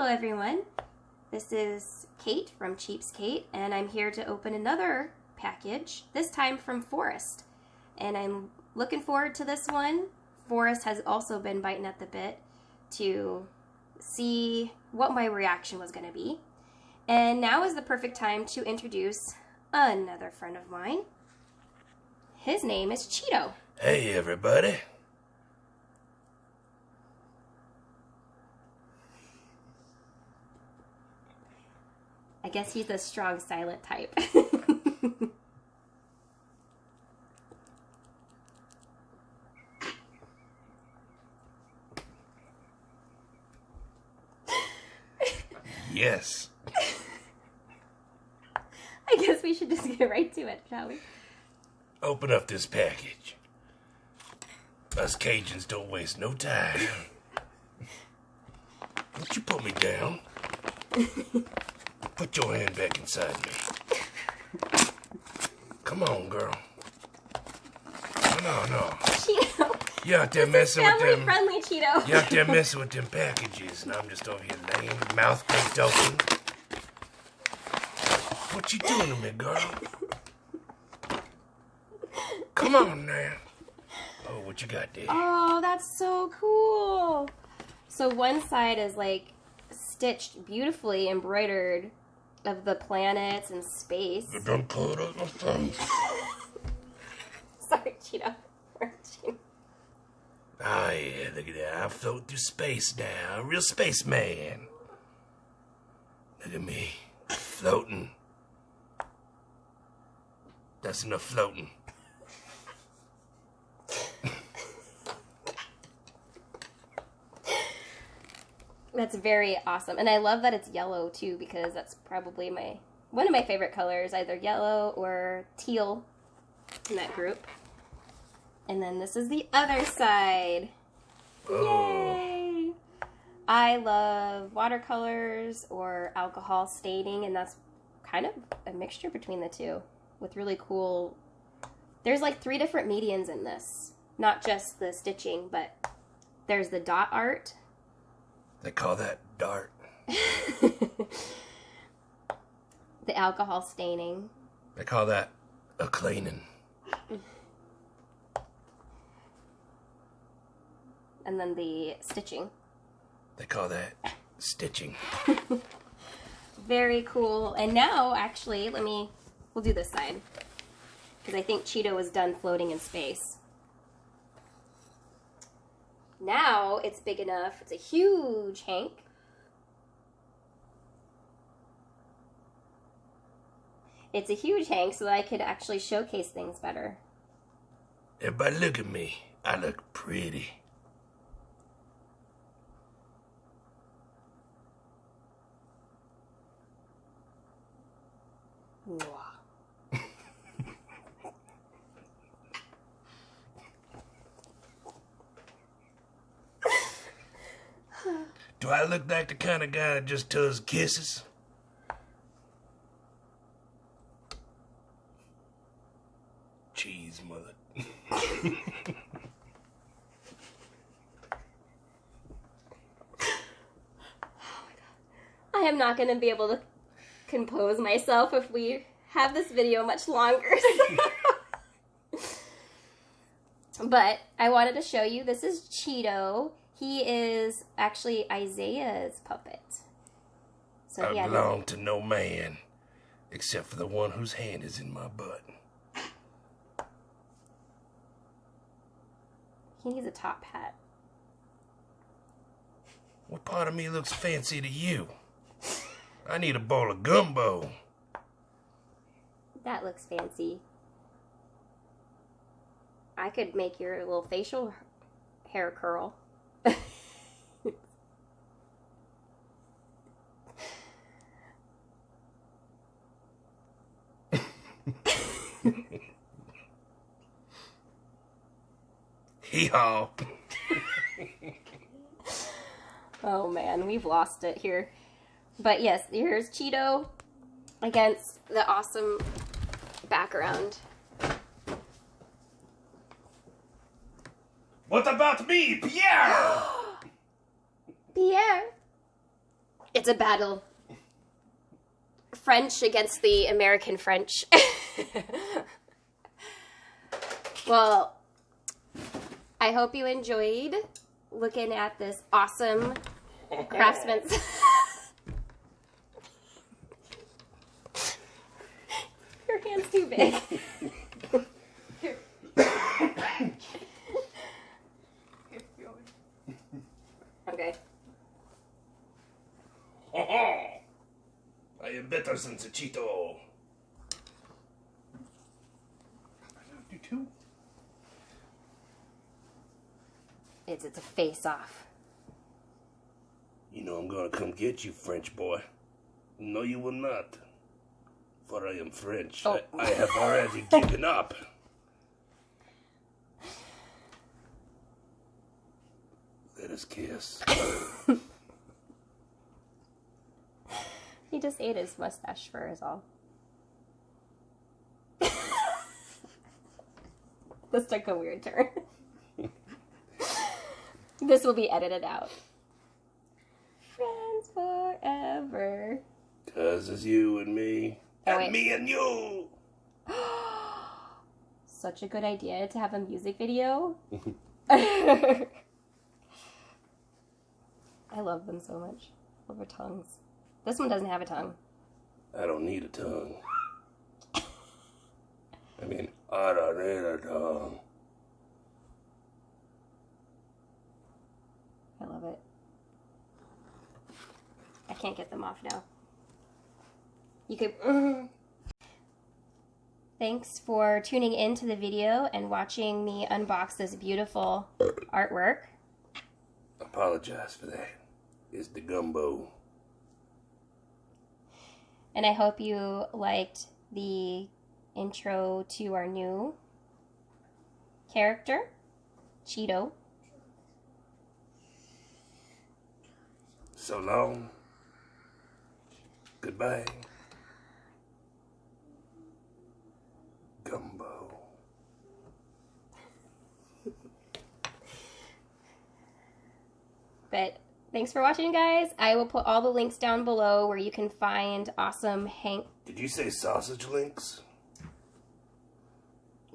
everyone. This is Kate from Cheapskate, and I'm here to open another package, this time from Forrest. And I'm looking forward to this one. Forrest has also been biting at the bit to see what my reaction was going to be. And now is the perfect time to introduce another friend of mine. His name is Cheeto. Hey, everybody. I guess he's a strong silent type. Yes. I guess we should just get right to it, shall we? Open up this package. Us Cajuns don't waste no time. Won't you put me down? Put your hand back inside me. Come on, girl. No. Cheeto. You out there messing with them. Family-friendly, Cheeto. You out there messing with them packages, and I'm just over here laying, mouth baked open. What you doing to me, girl? Come on now. Oh, what you got there? Oh, that's so cool. So one side is like stitched beautifully, embroidered of the planets and space. Don't put it on my face. Sorry, Cheeto. Oh yeah, look at that. I float through space now. A real spaceman. Look at me. Floating. That's enough floating. That's very awesome. And I love that it's yellow too, because that's probably one of my favorite colors, either yellow or teal in that group. And then this is the other side. Oh. Yay! I love watercolors or alcohol staining, and that's kind of a mixture between the two with really cool... There's like 3 different mediums in this. Not just the stitching, but there's the dot art. They call that dart. The alcohol staining. They call that a cleaning. And then the stitching. They call that stitching. Very cool. And now, actually, we'll do this side. Because I think Cheeto is done floating in space. Now it's big enough. It's a huge hank. It's a huge hank so that I could actually showcase things better. Everybody look at me. I look pretty. Do I look like the kind of guy that just does kisses? Cheese, mother. Oh my God. I am not going to be able to compose myself if we have this video much longer. But I wanted to show you, this is Cheeto. He is actually Isaiah's puppet. So I belong to no man, except for the one whose hand is in my butt. He needs a top hat. What part of me looks fancy to you? I need a bowl of gumbo. That looks fancy. I could make your little facial hair curl. Hee-haw. Oh man, we've lost it here. But yes, here's Cheeto against the awesome background. What about me, Pierre? Pierre? It's a battle. French against the American French. Well, I hope you enjoyed looking at this awesome craftsman's. Your hand's too big. Okay. I am better than the Cheeto. Do two. It's a face-off. You know I'm gonna come get you, French boy. No, you will not. For I am French. Oh. I have already given up. Let us kiss. He just ate his mustache fur is all. This took a weird turn. This will be edited out. Friends forever. 'Cause it's you and me. Oh, And wait. me and you. Such a good idea to have a music video. I love them so much. Love their tongues. This one doesn't have a tongue. I don't need a tongue. I mean, I don't need a tongue. I love it. I can't get them off now. You could... Thanks for tuning in to the video and watching me unbox this beautiful artwork. Apologize for that. It's the gumbo. And I hope you liked the intro to our new character, Cheeto. So long. Goodbye. Gumbo. But thanks for watching, guys. I will put all the links down below where you can find awesome Hank Did you say sausage links?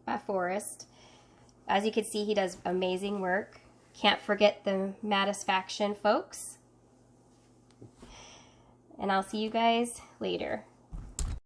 by Forrest. As you can see, he does amazing work. Can't forget the Mattisfaction folks. And I'll see you guys later.